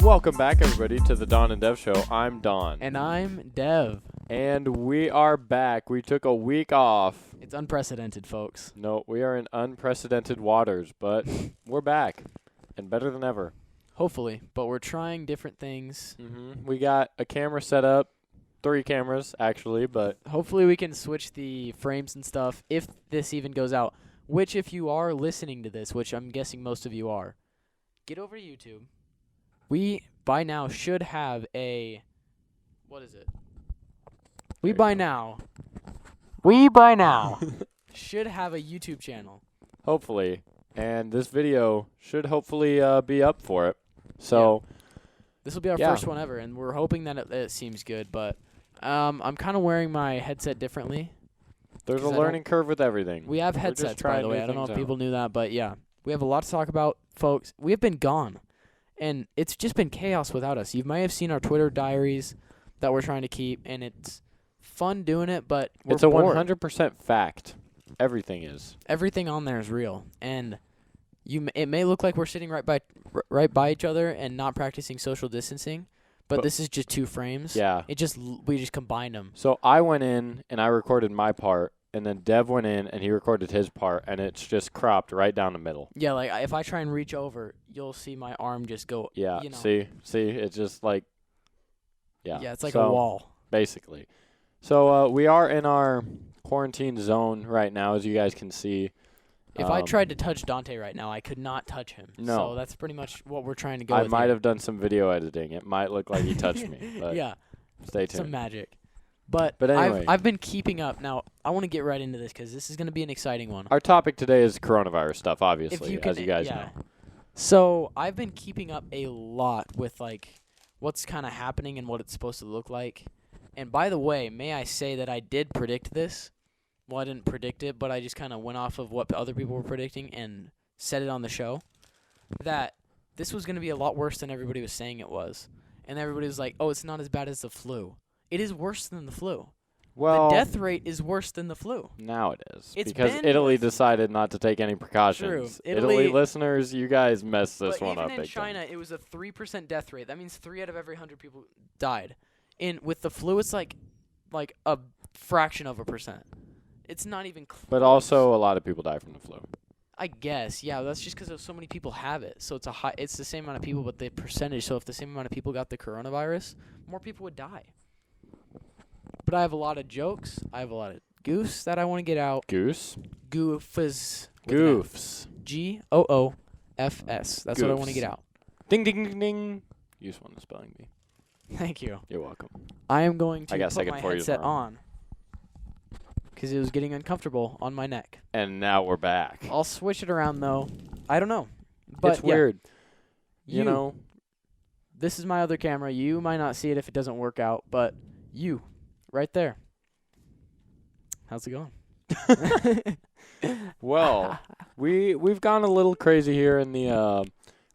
Welcome back, everybody, to the Don and Dev Show. I'm Don. And I'm Dev. And we are back. We took a week off. It's unprecedented, folks. No, we are in unprecedented waters, but we're back and better than ever. Hopefully, but we're trying different things. We got a camera set up, 3 cameras, actually, but Hopefully we can switch the frames and stuff if this even goes out. Which, if you are listening to this, which I'm guessing most of you are, get over to YouTube. We, by now, should have a... What is it? We, by now, should have a YouTube channel. hopefully. And this video should hopefully be up for it. So, This will be our Yeah. first one ever, and we're hoping that it seems good, but I'm kind of wearing my headset differently. there's a 'Cause I don't- learning curve with everything. We have We're just headsets, by trying the way. new I don't know if things out. people knew that, but yeah. We have a lot to talk about, folks. We have been gone, and it's just been chaos without us. You might have seen our Twitter diaries that we're trying to keep, and it's fun doing it, but we're It's a bored. 100% fact. Everything is. Everything on there is real, and it may look like we're sitting right by each other and not practicing social distancing, but this is just 2 frames. Yeah. We just combined them. So I went in and I recorded my part, and then Dev went in and he recorded his part, and it's just cropped right down the middle. Yeah, like if I try and reach over, you'll see my arm just go. Yeah, You know. see, it's just like, yeah. Yeah, it's like so, a wall. basically. So we are in our quarantine zone right now, as you guys can see. If I tried to touch Dante right now, I could not touch him. No. So that's pretty much what we're trying to go I with might here. have done some video editing. It might look like he touched me, but Yeah, stay tuned. some magic. But anyway. I've been keeping up. Now, I want to get right into this because this is going to be an exciting one. Our topic today is coronavirus stuff, obviously, If you as can- you guys yeah. know. So I've been keeping up a lot with, like, what's kind of happening and what it's supposed to look like. And by the way, may I say that I did predict this? Well, I didn't predict it, but I just kind of went off of what other people were predicting and said it on the show, that this was going to be a lot worse than everybody was saying it was. And everybody was like, oh, it's not as bad as the flu. It is worse than the flu. Well, The death rate is worse than the flu. now it is. It's because been Italy worse. decided not to take any precautions. True. Italy Italy- listeners, you guys messed this But one up even in big time. China, it was a 3% death rate. That means 3 out of every 100 people died. With the flu, it's like a fraction of a percent. It's not even close. But also, a lot of people die from the flu. I guess, yeah. That's just because so many people have it. So it's the same amount of people, but the percentage. So if the same amount of people got the coronavirus, more people would die. But I have a lot of jokes. I have a lot of goofs that I want to get out. Goose? Goofs. Goofs. Goofs. That's what I want to Goofs. get out. Ding, ding, ding, ding. You just won the spelling bee. Thank you. You're welcome. I am going to I got put second my for you headset tomorrow. on because it was getting uncomfortable on my neck. And now we're back. I'll switch it around though. I don't know, but It's yeah, weird. You know, this is my other camera. You might not see it if it doesn't work out, but you, right there. How's it going? well, we've gone a little crazy here in the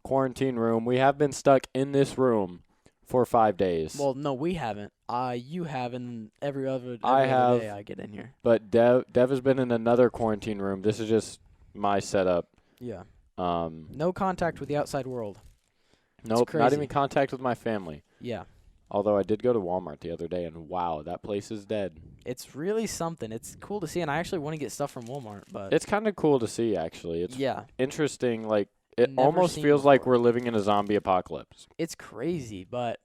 quarantine room. We have been stuck in this room for 5 days. Well, no, we haven't. You have, and every other I have. day I get in here. But Dev has been in another quarantine room. This is just my setup. Yeah. Um, No contact with the outside world. nope, not crazy. even contact with my family. Yeah. Although I did go to Walmart the other day, and wow, that place is dead. It's really something. It's cool to see, and I actually want to get stuff from Walmart, but It's kind of cool to see, actually. It's yeah. interesting. Like, it Never almost seen feels like before. we're living in a zombie apocalypse. It's crazy, but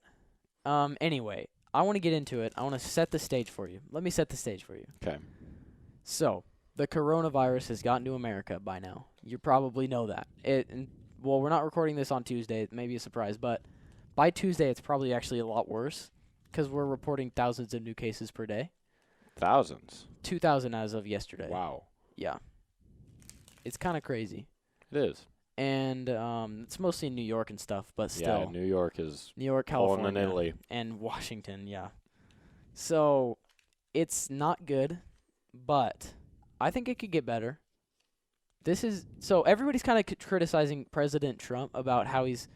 anyway, I want to get into it. I want to set the stage for you. Let me set the stage for you. Okay. So, the coronavirus has gotten to America by now. You probably know that. Well, we're not recording this on Tuesday. It may be a surprise, but by Tuesday, it's probably actually a lot worse because we're reporting thousands of new cases per day. Thousands. 2,000 as of yesterday. Wow. Yeah. It's kind of crazy. It is. And it's mostly in New York and stuff, but still. Yeah, New York is New York, pulling California, in Italy. and Washington, yeah. So, it's not good, but I think it could get better. So everybody's kind of criticizing President Trump about how he's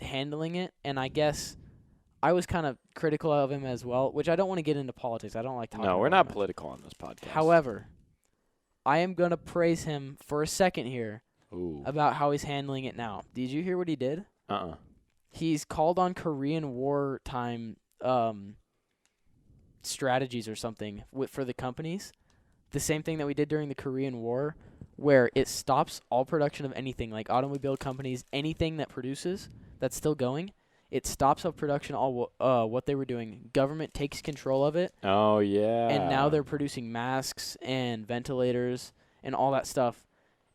handling it, and I guess I was kind of critical of him as well, which I don't want to get into politics. I don't like talking No, we're about not it. political on this podcast. However, I am going to praise him for a second here Ooh. about how he's handling it now. Did you hear what he did? Uh-uh. he's called on Korean War time strategies or something for the companies. The same thing that we did during the Korean War, where it stops all production of anything, like automobile companies, anything that produces that's still going. It stops up production, all what they were doing. Government takes control of it, Oh, yeah. and now they're producing masks and ventilators and all that stuff.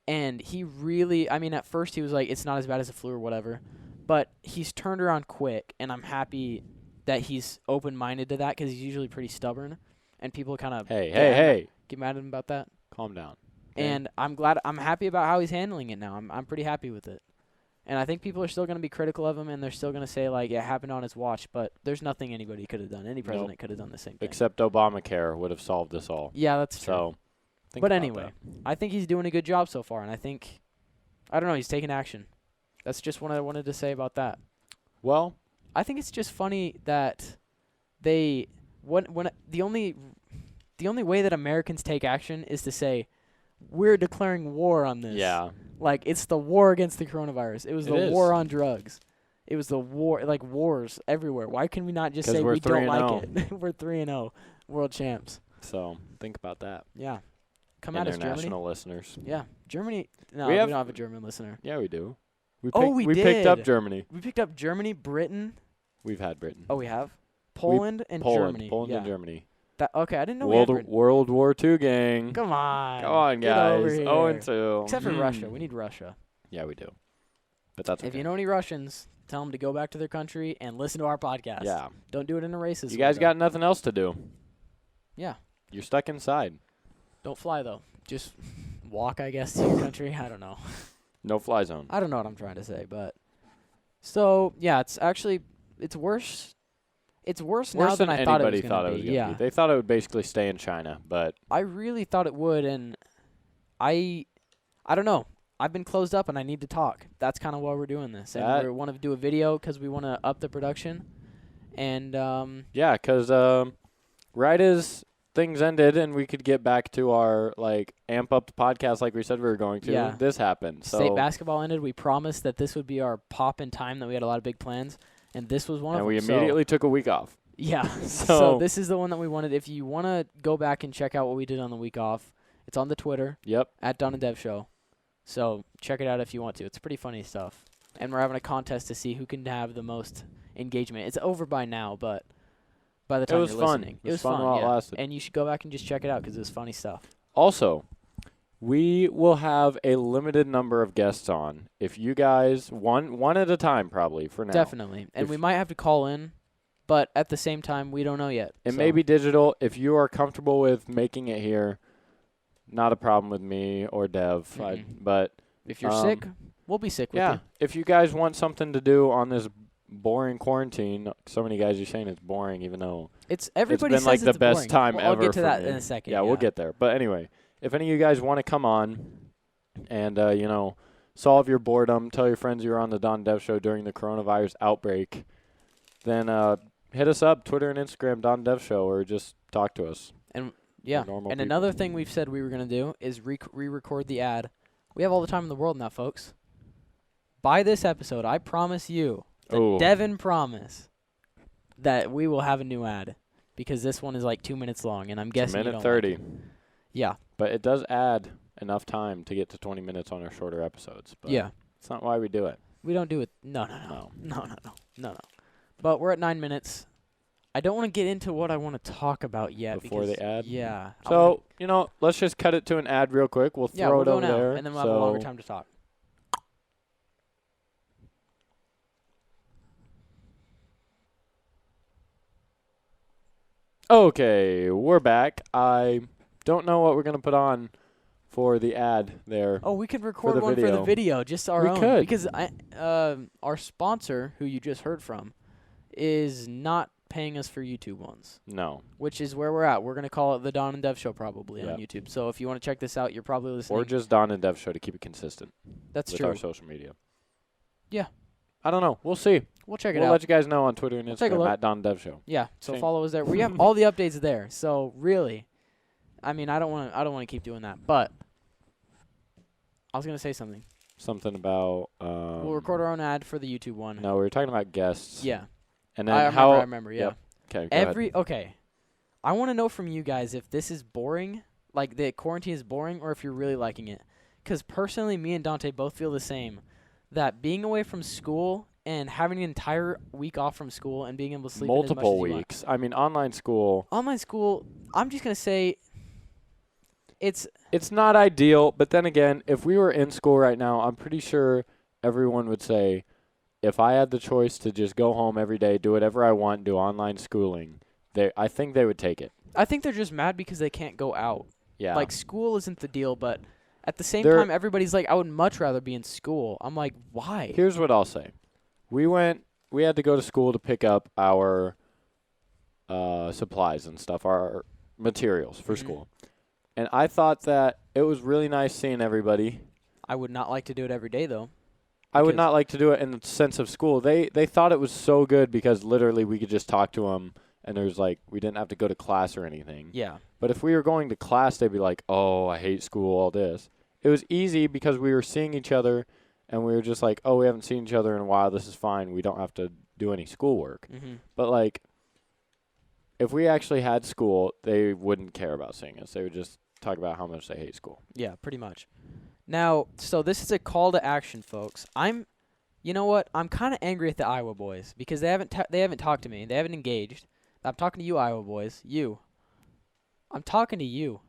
And he really, I mean, at first he was like, it's not as bad as the flu or whatever. But he's turned around quick, and I'm happy that he's open-minded to that because he's usually pretty stubborn. And people kind of Hey. get mad at him about that. Calm down. Okay? And I'm happy about how he's handling it now. I'm pretty happy with it. And I think people are still going to be critical of him, and they're still going to say, like, it happened on his watch. But there's nothing anybody could have done. Any president could have done the same thing. Except Obamacare would have solved this all. Yeah, that's true. So, think But about anyway, that. I think he's doing a good job so far, and I think, I don't know, he's taking action. That's just what I wanted to say about that. Well, I think it's just funny that they when the only way that Americans take action is to say we're declaring war on this. yeah. Like it's the war against the coronavirus. It was It the is. war on drugs. It was the war, like wars everywhere. Why can we not just 'Cause say we're we don't 3-0. like it? We're 3-0, world champs. So, think about that. Yeah, come at us, Germany. International listeners. Yeah, Germany. No, We we have- don't have a German listener. Yeah, we do. We picked up did. Germany. We picked up Germany, Britain. We've had Britain. Oh, we have Poland and Germany. Poland yeah. and Germany. That, okay, I didn't know we had Britain. World War II gang. Come on. Come on, Get over guys. here. 0-2. Except for Russia. We need Russia. Yeah, we do. But that's okay. If you know any Russians, tell them to go back to their country and listen to our podcast. Yeah. Don't do it in a racist You guys way, got nothing else to do. Yeah. You're stuck inside. Don't fly, though. Just walk, I guess, to your country. I don't know. No fly zone. I don't know what I'm trying to say, but. So, yeah, it's actually, it's worse. It's worse now Worse than I thought it was anybody going thought to it was be. going to Yeah. be. They thought it would basically stay in China, but I really thought it would, and I don't know. I've been closed up, and I need to talk. That's kind of why we're doing this. And we want to do a video because we want to up the production. And, yeah, because right as things ended and we could get back to our, like, amp up the podcast like we said we were going to, Yeah. this happened. So state basketball ended. We promised that this would be our pop in time, that we had a lot of big plans, and this was one of and them. we So, immediately took a week off. yeah. So- So this is the one that we wanted. If you want to go back and check out what we did on the week off, it's on the Twitter, Yep. at Don and Dev Show. So check it out if you want to. It's pretty funny stuff. And we're having a contest to see who can have the most engagement. It's over by now, but by the time was you're fun. listening. It was fun while it yeah. lasted. And you should go back and just check it out because it was funny stuff. Also, we will have a limited number of guests on. If you guys, one at a time probably for now. Definitely. And If- we might have to call in, but at the same time, we don't know yet. It So, may be digital. If you are comfortable with making it here, not a problem with me or Dev. But if you're sick, we'll be sick with yeah, you. if you guys want something to do on this boring quarantine, so many guys are saying it's boring, even though Everybody it's been like says the it's best boring. time Well, ever. I'll get to for that me. in a second. Yeah, we'll get there. But anyway, if any of you guys want to come on and solve your boredom, tell your friends you were on the Don Dev Show during the coronavirus outbreak, then hit us up, Twitter and Instagram, Don Dev Show, or just talk to us. Yeah. normal And people. another thing we've said we were going to do is re-record the ad. We have all the time in the world now, folks. By this episode, I promise you, Ooh. Devin promise, that we will have a new ad. Because this one is like 2 minutes long, and I'm It's a guessing you minute don't 30. Like it. Yeah. But it does add enough time to get to 20 minutes on our shorter episodes. But Yeah. it's not why we do it. We don't do it. No. But we're at 9 minutes. I don't want to get into what I want to talk about yet. Before because, the ad? Yeah. I So, wanna- let's just cut it to an ad real quick. We'll yeah, throw we'll it go over now, there. and then we'll have a longer time to talk. Okay, we're back. I don't know what we're going to put on for the ad there. Oh, we could record the one for the video. video, just our We own. could. Because our sponsor, who you just heard from, is not paying us for YouTube ones, No. which is where we're at. We're going to call it the Don and Dev Show probably on Yep. YouTube. So if you want to check this out, you're probably listening. Or just Don and Dev Show to keep it consistent That's with true. our social media. Yeah. I don't know. We'll see. We'll check it We'll out. let you guys know on Twitter and take a Instagram look. at Don Dev Show. Yeah, so Same. follow us there. We have all the updates there. So really, I mean, I don't want to keep doing that, but I was gonna say something. something about. We'll record our own ad for the YouTube one. No, we were talking about guests. Yeah. And then I remember. Yeah. Yep. Okay. Go ahead. Okay. I want to know from you guys if this is boring, like the quarantine is boring, or if you're really liking it. Because personally, me and Dante both feel the same. That being away from school and having an entire week off from school and being able to sleep in as much Multiple as you want. weeks. I mean, online school. Online school, I'm just gonna say, it's not ideal. But then again, if we were in school right now, I'm pretty sure everyone would say, if I had the choice to just go home every day, do whatever I want, do online schooling, I think they would take it. I think they're just mad because they can't go out. Yeah. Like, school isn't the deal, but at the same They're- time, everybody's like, I would much rather be in school. I'm like, why? Here's what I'll say. We had to go to school to pick up our supplies and stuff, our materials for Mhm. school. And I thought that it was really nice seeing everybody. I would not like to do it every day, though. I would Because- not like to do it in the sense of school. They thought it was so good because literally we could just talk to them and there's like we didn't have to go to class or anything. Yeah. But if we were going to class, they'd be like, "Oh, I hate school, all this." It was easy because we were seeing each other and we were just like, "Oh, we haven't seen each other in a while. This is fine. We don't have to do any schoolwork." Mm-hmm. But like if we actually had school, they wouldn't care about seeing us. They would just talk about how much they hate school. Yeah, pretty much. Now, so this is a call to action, folks. You know what? I'm kind of angry at the Iowa boys because they haven't talked to me. They haven't engaged. I'm talking to you, Iowa boys. You. I'm talking to you.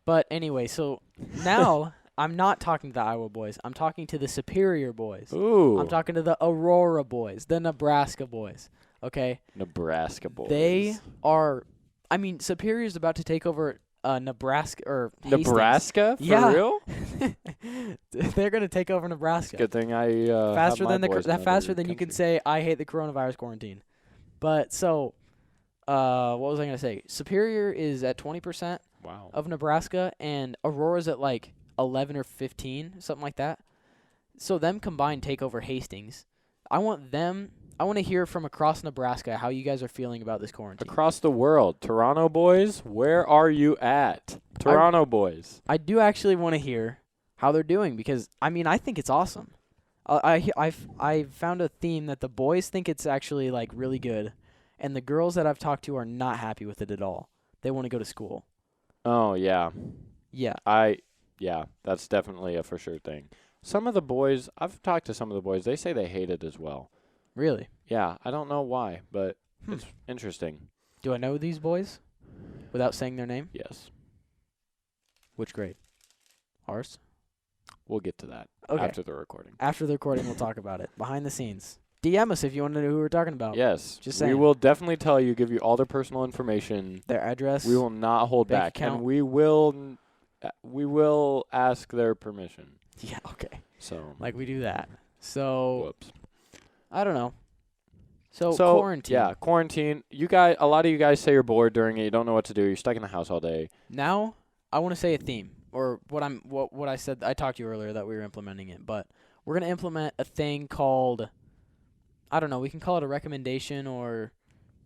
But anyway, so now I'm not talking to the Iowa boys. I'm talking to the Superior boys. Ooh. I'm talking to the Aurora boys, the Nebraska boys. Okay? Nebraska boys. They are. I mean, Superior's about to take over Nebraska or Hastings. Nebraska? For Yeah. real? They're gonna take over Nebraska Good thing I faster have my than boys in that. another Faster than you can country. say I hate the coronavirus quarantine. But so, what was I gonna say? Superior is at 20% Wow. of Nebraska, and Aurora's at like 11 or 15, something like that. So them combined take over Hastings. I want to hear from across Nebraska how you guys are feeling about this quarantine. Across the world, Toronto boys, where are you at? Toronto boys. I do actually want to hear how they're doing because I mean I think it's awesome. I found a theme that the boys think it's actually like really good, and the girls that I've talked to are not happy with it at all. They want to go to school. Oh yeah. Yeah. Yeah, that's definitely a for sure thing. Some of the boys, I've talked to some of the boys, they say they hate it as well. Really? Yeah, I don't know why, but Hmm. it's interesting. Do I know these boys without saying their name? Yes. Which grade? Ours? We'll get to that Okay. after the recording. After the recording, we'll talk about it. Behind the scenes. DM us if you want to know who we're talking about. Yes. Just we saying. will definitely tell you, give you all their personal information. Their address. We will not hold bank back, account. and we will ask their permission. Yeah, okay. So, Like we do that. So, whoops. I don't know. So quarantine. Yeah, quarantine. A lot of you guys say you're bored during it. You don't know what to do. You're stuck in the house all day. Now, I want to say a theme, or what I said. I talked to you earlier that we were implementing it, but we're gonna implement a thing called, I don't know. We can call it a recommendation or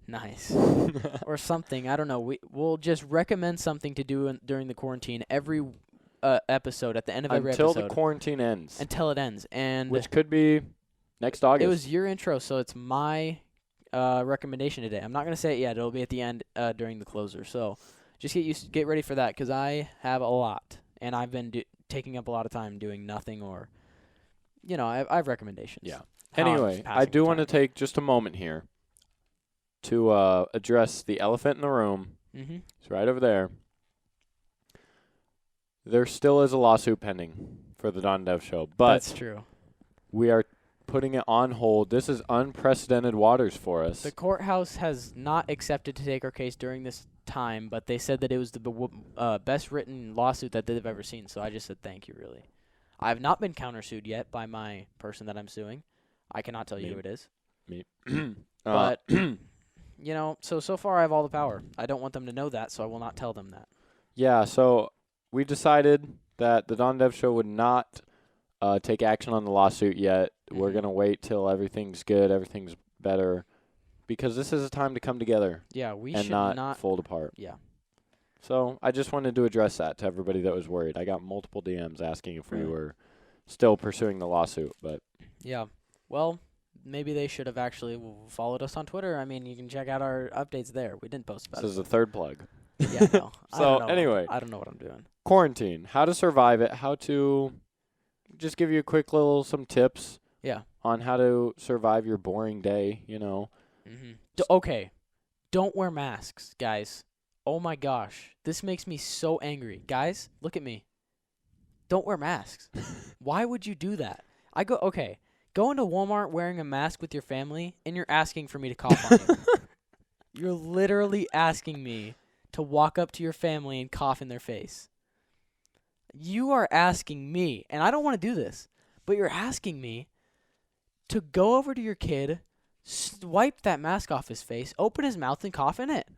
nice or something. I don't know. We'll just recommend something to do during the quarantine every episode at the end of every Until episode the quarantine ends, until it ends. And which could be next August. it was your intro, so it's my recommendation today. I'm not gonna say it yet. It'll be at the end during the closer. So just get ready for that because I have a lot, and I've been taking up a lot of time doing nothing or, I have recommendations. Yeah. How I'm Anyway, I passing do the want to time. take just a moment here to address the elephant in the room. Mhm. It's right over there. There still is a lawsuit pending for the Don Dev Show, but That's true. we are putting it on hold. This is unprecedented waters for us. The courthouse has not accepted to take our case during this time, but they said that it was the best written lawsuit that they've ever seen. So I just said thank you, really. I have not been countersued yet by my person that I'm suing. I cannot tell you Me. who it is. Uh, But, so far I have all the power. I don't want them to know that, so I will not tell them that. yeah, so we decided that the Don Dev Show would not take action on the lawsuit yet. We're Mhm. going to wait till everything's good, everything's better, because this is a time to come together Yeah, we and should not fold apart. Yeah. So I just wanted to address that to everybody that was worried. I got multiple DMs asking if we Really? were still pursuing the lawsuit. But Yeah. Well, maybe they should have actually followed us on Twitter. I mean, you can check out our updates there. We didn't post about this it. is the third plug. Yeah, no. I So, don't know. anyway. I don't know what I'm doing. Quarantine, how to survive it, how to just give you a quick some tips Yeah. on how to survive your boring day, Okay. Don't wear masks, guys. Oh my gosh. This makes me so angry. Guys, look at me. Don't wear masks. Why would you do that? Go into Walmart wearing a mask with your family and you're asking for me to cough on you. You're literally asking me to walk up to your family and cough in their face. You are asking me, and I don't want to do this, but you're asking me to go over to your kid, wipe that mask off his face, open his mouth, and cough in it.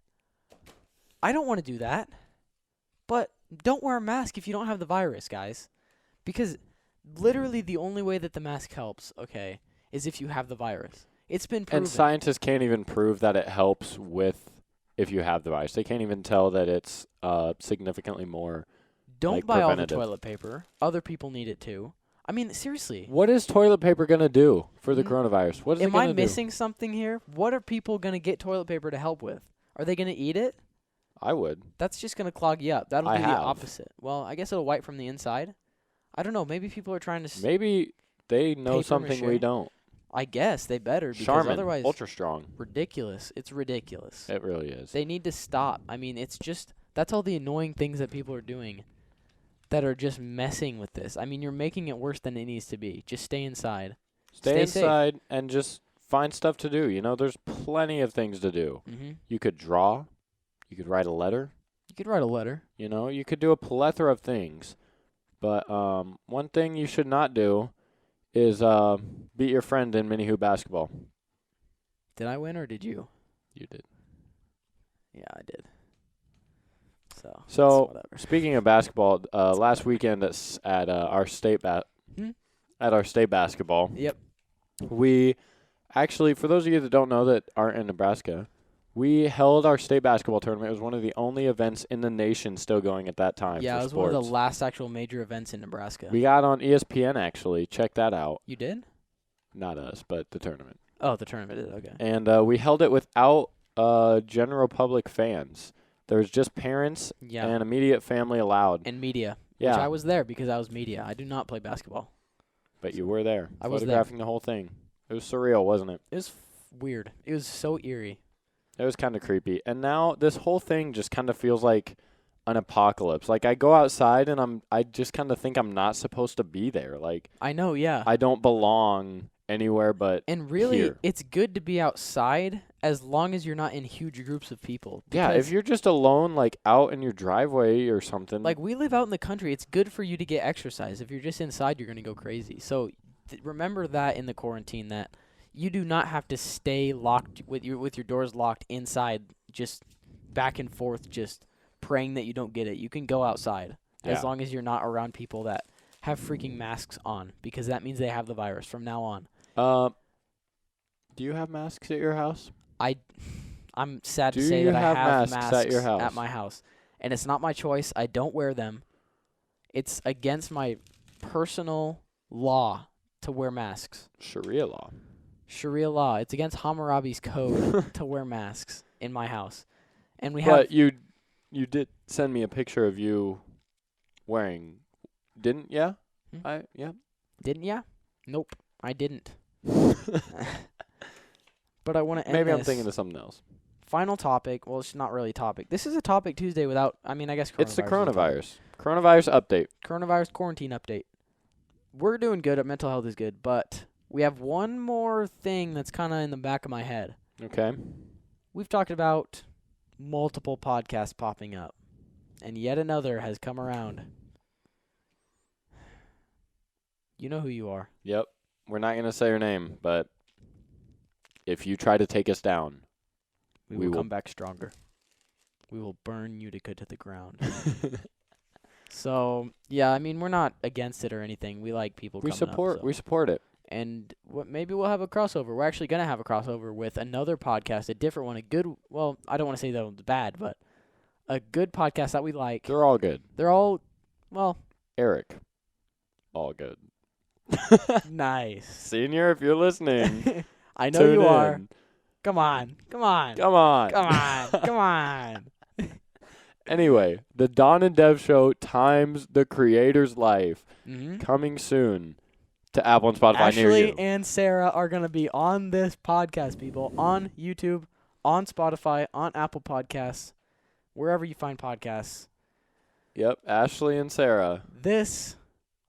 I don't want to do that, but don't wear a mask if you don't have the virus, guys. Because literally the only way that the mask helps, okay, is if you have the virus. It's been proven. And scientists can't even prove that it helps with if you have the virus. They can't even tell that it's significantly more. Don't buy all the preventative. toilet paper. Other people need it too. I mean, seriously. What is toilet paper going to do for the coronavirus? What is it Am going I to do? missing something here? What are people going to get toilet paper to help with? Are they going to eat it? I would. That's just going to clog you up. That'll I do the have. opposite. Well, I guess it'll wipe from the inside. I don't know. Maybe people are trying to... Maybe they know Paper something we mache? don't. I guess they better because Charmin, otherwise... ultra strong. Ridiculous. It's ridiculous. It really is. They need to stop. I mean, it's just... That's all the annoying things that people are doing that are just messing with this. I mean, you're making it worse than it needs to be. Just stay inside. Stay safe. inside and just find stuff to do. There's plenty of things to do. Mm-hmm. You could draw. You could write a letter. You could write a letter. You could do a plethora of things. But one thing you should not do is beat your friend in mini hoop basketball. Did I win or did you? You did. Yeah, I did. So So speaking of basketball, last weekend at our state basketball, Yep. we actually, for those of you that don't know that aren't in Nebraska, we held our state basketball tournament. It was one of the only events in the nation still going at that time. Yeah, for it was sports. one of the last actual major events in Nebraska. We got on ESPN actually. Check that out. You did? Not us, but the tournament. Oh, the tournament did. Okay. And we held it without general public fans. There was just parents Yeah. and immediate family allowed. And media. Yeah. Which I was there because I was media. I do not play basketball. But you were there. I was there. Photographing the whole thing. It was surreal, wasn't it? It was weird. It was so eerie. It was kind of creepy. And now this whole thing just kind of feels like an apocalypse. Like I go outside and I just kind of think I'm not supposed to be there. Like I know, yeah. I don't belong anywhere but And really, here. it's good to be outside as long as you're not in huge groups of people. Yeah, if Because, you're just alone, like out in your driveway or something. like, we live out in the country. It's good for you to get exercise. If you're just inside, you're going to go crazy. So remember that in the quarantine, that you do not have to stay locked with your doors locked inside, just back and forth, just praying that you don't get it. You can go outside as long as you're not around people that have freaking masks on, because that means they have the virus from now on. Do you have masks at your house? I'm sad to Do say you that I have have masks at your house? at my house, and it's not my choice. I don't wear them. It's against my personal law to wear masks. Sharia law. Sharia law. It's against Hammurabi's code to wear masks in my house. And we have But you did send me a picture of you wearing, didn't ya? Hmm? Yeah. Didn't ya? Nope, I didn't. But I want to end Maybe I'm this. thinking of something else. Final topic. Well, it's not really a topic. This is a topic Tuesday without, I mean, I guess It's the coronavirus is a topic. coronavirus. Coronavirus update. Coronavirus quarantine update. We're doing good. Mental health is good, but we have one more thing that's kind of in the back of my head. Okay. We've talked about multiple podcasts popping up, and yet another has come around. You know who you are. Yep. We're not going to say her name, but if you try to take us down, We We will will- come back stronger. We will burn you to the ground. So, yeah, I mean, we're not against it or anything. We like people we coming support up. So. we support it. And maybe we'll have a crossover. We're actually going to have a crossover with another podcast, a different one, a good, well, I don't want to say that one's bad, but a good podcast that we like. They're all good. They're all, well, Eric. All good. Nice. Senior, if you're listening, I know tune you are. in. Come on. Come on. Come on. Come on. Come on. Anyway, the Don and Dev Show times the creator's life. Mm-hmm. Coming soon to Apple and Spotify near Ashley you. and Sarah are going to be on this podcast, people, on YouTube, on Spotify, on Apple Podcasts, wherever you find podcasts. Yep, Ashley and Sarah. This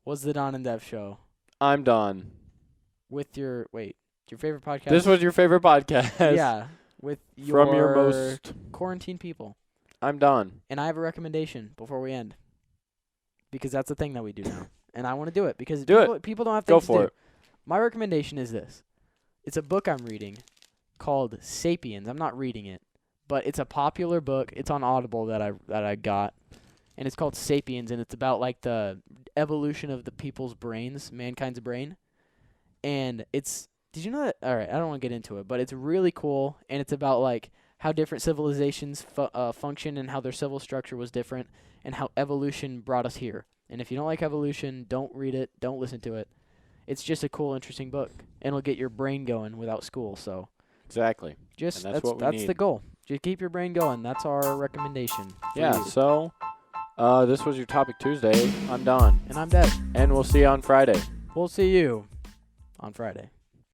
was the Don and Dev Show I'm Don. with your favorite podcast? This was your favorite podcast. Yeah, with your, From your most. quarantine people. I'm Don. And I have a recommendation before we end, because that's the thing that we do now. And I want to do it because people don't have things Go to for do. it. My recommendation is this. It's a book I'm reading called Sapiens. I'm not reading it, but it's a popular book. It's on Audible that I got, and it's called Sapiens, and it's about like the evolution of the people's brains, mankind's brain. And did you know that? All right, I don't want to get into it, but it's really cool, and it's about like how different civilizations function and how their civil structure was different, and how evolution brought us here. And if you don't like evolution, don't read it, don't listen to it. It's just a cool, interesting book, and it'll get your brain going without school. So Exactly. just And that's what we the need. goal. Just keep your brain going. That's our recommendation. for Yeah, you. so this was your Topic Tuesday. I'm Don. And I'm Dev. And we'll see you on Friday. We'll see you on Friday.